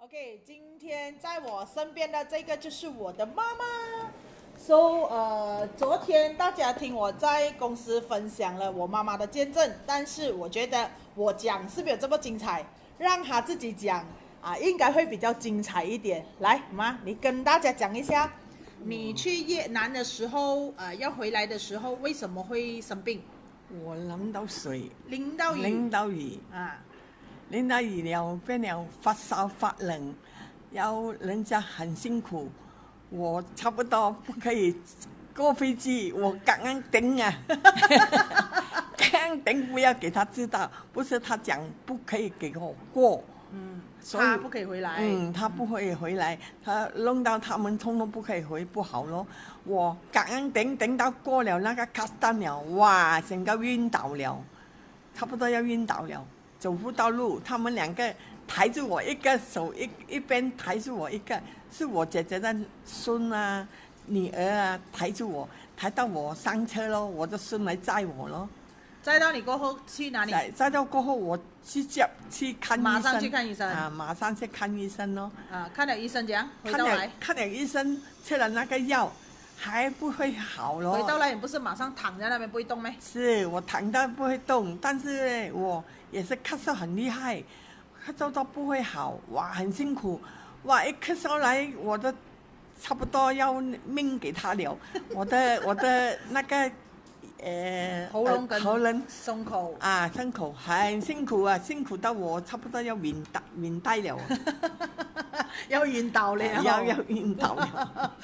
OK， 今天在我身边的这个就是我的妈妈。昨天大家听我在公司分享了我妈妈的见证，但是我觉得我讲是没有这么精彩，让她自己讲应该会比较精彩一点。来，妈，你跟大家讲一下，你去越南的时候，要回来的时候为什么会生病？我淋到水，淋到雨，淋到雨了，变了发烧发冷，然后人家很辛苦，我差不多不可以过飞机，我刚刚顶啊，刚刚顶不要给他知道，不是他讲不可以给我过，所以他不可以回来，他不可以回来，他弄到他们通通不可以回，不好咯。我刚刚顶到过了那个卡丹了，哇，整个晕倒了，差不多要晕倒了。走不到路，他们两个抬着我，一个手一边抬着我，一个是我姐姐的孙啊、女儿啊，抬着我，抬到我上车咯，我的孙来载我咯。载到你过后去哪里？载到过后，我去看医生，马上去看医生马上去看医生咯。看了医生怎样？回到来看了医生，吃了那个药，还不会好咯。回到来你不是马上躺在那边不会动咩？是我躺到不会动，但是我也是咳嗽很厉害，咳嗽到不会好，哇，很辛苦，哇，一咳嗽来，我的差不多要命给他了，我的那个喉咙跟喉咙胸口伤口很辛苦啊，辛苦到我差不多要晕呆了，要晕倒了，要晕倒了。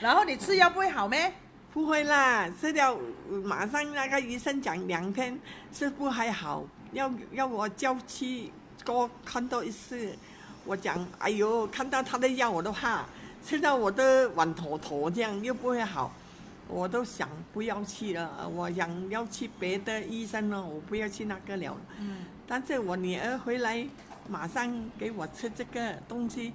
然后你吃药不会好咩？不会啦，吃了马上那个医生讲2天是不还好，要我叫去多看多一次。我讲哎呦，看到他的药我都怕，吃到我的碗坨这样又不会好，我都想不要去了。我想要去别的医生了，我不要去那个了。但是我女儿回来马上给我吃这个东西，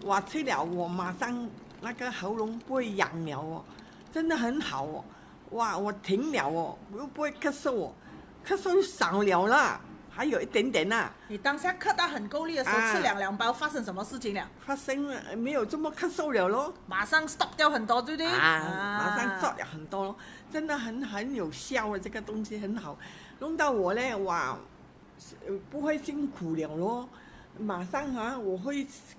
我吃了我马上那个喉咙不会痒了哦。真的很好哦，哇！我停了哦，又不会咳嗽哦，咳嗽又少了啦，还有一点点啦。你当下咳到很够力的时候，吃两包，发生什么事情了？发生了没有这么咳嗽了咯？马上 stop 掉很多，对不对？马上 stop 了很多咯，真的很有效的，这个东西很好，弄到我呢，哇，不会辛苦了咯。马上我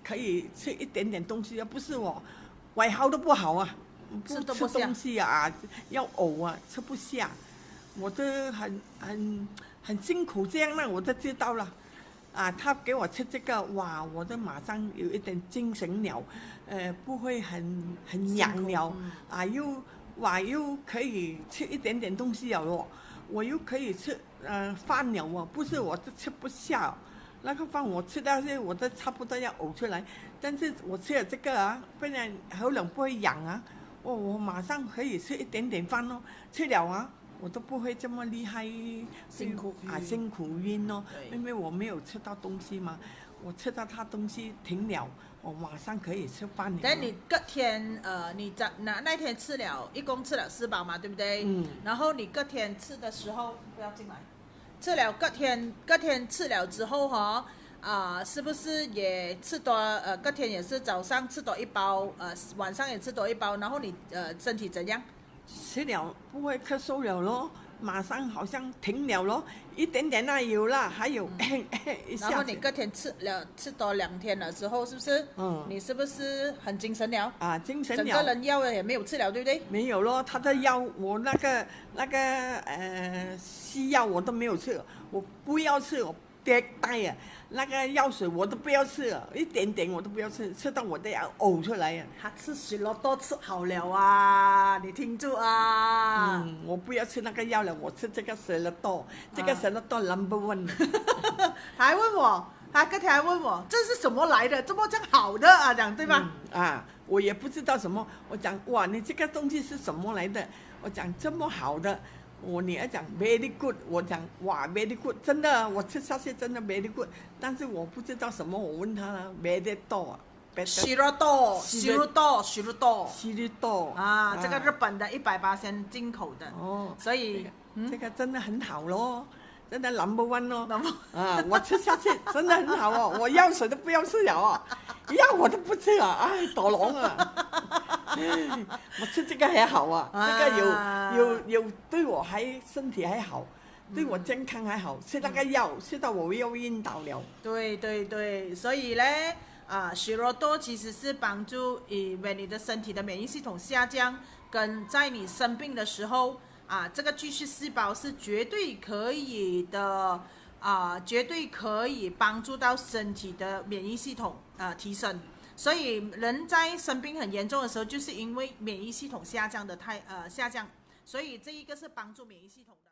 可以吃一点点东西，不是我胃口都不好啊。不吃东西要呕啊，吃不下，我都很辛苦这样，那我都知道了，他给我吃这个，哇，我都马上有一点精神了，不会很痒了，又可以吃一点点东西了咯，我又可以吃饭了哦，不是我都吃不下，那个饭我吃到我都差不多要呕出来，但是我吃了这个不然喉咙不会痒啊。我马上可以吃一点点饭咯，吃了我都不会这么厉害辛苦晕咯，因为我没有吃到东西嘛，我吃到他东西停了，我马上可以吃饭了。但你隔天你那天吃了，一共吃了4包嘛，对不对？然后你隔天吃的时候不要进来，吃了隔天吃了之后是不是也吃多？隔天也是早上吃多1包，晚上也吃多1包，然后你身体怎样？吃了不会咳嗽了咯，马上好像停了咯，一点点有啦，还有一下。然后你隔天吃多2天了之后，是不是？你是不是很精神了？精神了。整个人药也没有吃了，对不对？没有咯，他的药我那个西药我都没有吃，我不要吃，我迭代那个药水我都不要吃了，一点点我都不要吃，吃到我都要呕出来他吃雪乐多吃好了你听住我不要吃那个药了，我吃这个雪乐多，这个雪乐多 No.1。还问我，他隔天还问我这是什么来的，这么这样好的讲对吧？我也不知道什么，我讲哇，你这个东西是什么来的？我讲这么好的。我女儿讲 very good， 我讲哇 very good， 真的我吃下去真的 very good， 但是我不知道什么，我问她了 very 多许多多这个日本的100%进口的所以这个真的很好咯，真的 No.1 咯我吃下去真的很好我药水都不要吃了药我都不吃啊，哎，躲龙啊。我吃这个还好啊，这个有对我身体还好，对我健康还好，吃那个药吃到我又晕倒了。对对对，所以呢，许多多其实是帮助因为你的身体的免疫系统下降，跟在你生病的时候这个巨噬细胞是绝对可以的绝对可以帮助到身体的免疫系统提升。所以人在生病很严重的时候，就是因为免疫系统下降，所以这一个是帮助免疫系统的。